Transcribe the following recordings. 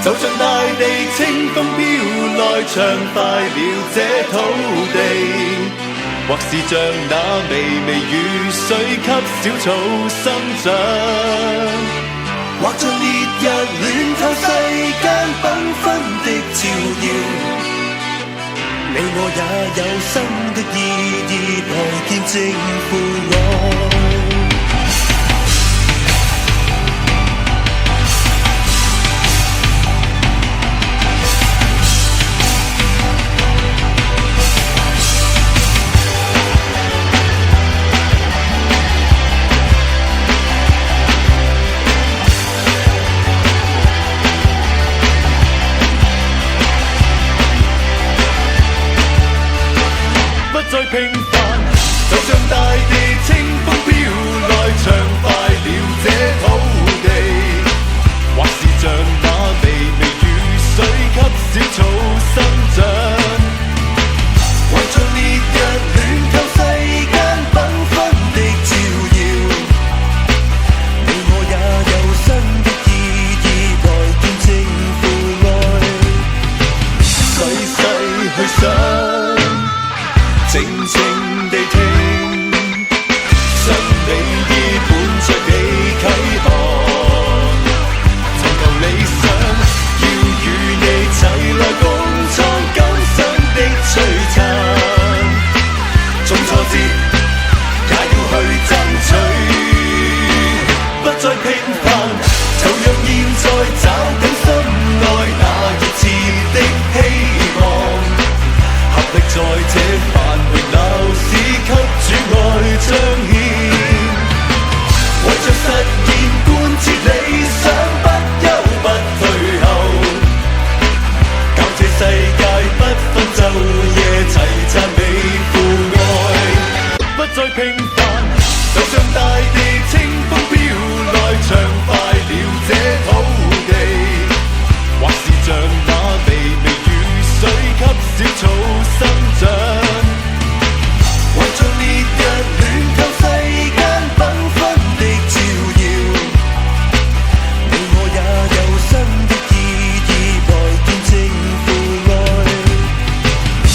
就像大地清風飄來，暢快了這土地，或是像那微微雨水給小草生長，或像烈日暖透世間繽紛的照耀，你我也有新的意義來見證父愛。再平凡，就像大地清風飄來，暢快了這土地，或是像那微微雨水給小草生長，或像烈日暖透世間繽紛的照耀，你我也有新的意義來見證父愛，細細去想，靜靜地聽，生理意伴着你啟航，尋求理想，要與你齊來共創今生的璀璨，縱挫折也要去爭取，不再平凡，就讓現在找緊心內那熱熾的希望，合力在這繁榮鬧市給主愛彰顯，為着實現貫徹理想，不憂不退後，教這世界不分晝夜齊讚美父愛，不再平凡，就像大地清風飄來，暢快了這土地，或是像那微微雨水給小草生長，或像烈日暖透世間繽紛的照耀，你我也有新的意義來見證父愛，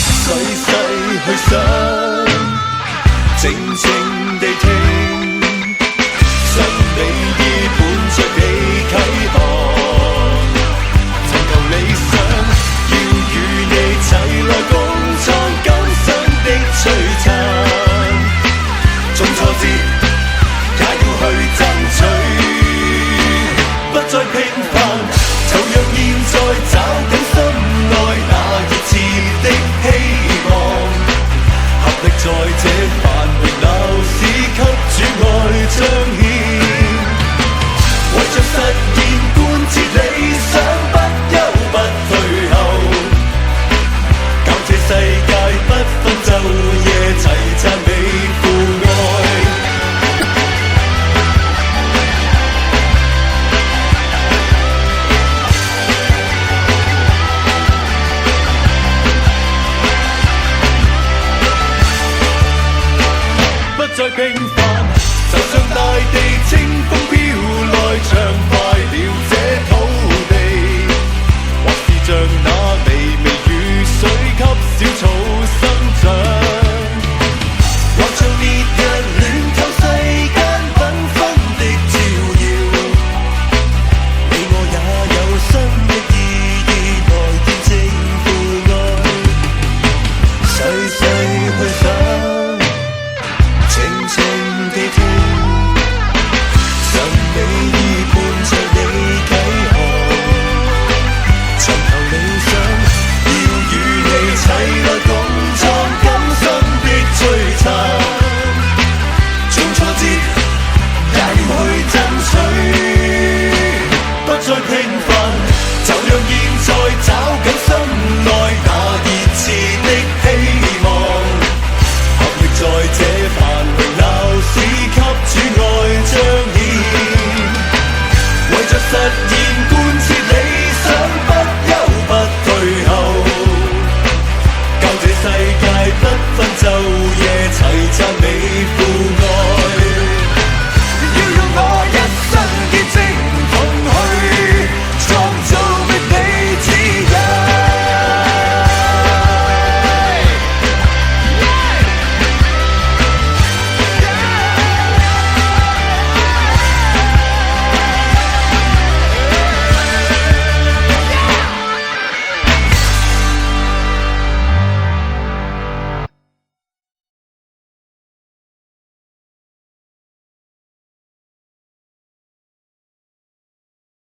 細細去想，靜靜地聽，生理意伴着你啟航，尋求理想，要與你齊來共創今生的璀璨，縱挫折也要去爭取，不再平凡，就讓現在找緊心內那熱熾的希望，合力在這繁榮鬧市給主愛彰顯，為着實現貫徹理想，不憂不退後，教這世界不分晝夜齊讚美父愛，不再平凡，就像大地清風飄來，暢快了這土地，或是像那微微雨水給小草生長，或像烈日暖透世間繽紛的照耀，你我也有新的意義來見證父愛，細細去想，靜靜地聽，生理意伴着你啟航，尋求理想，要與你齊來共創今生的璀璨，縱挫折也要去爭取，不再平凡，就讓現在找緊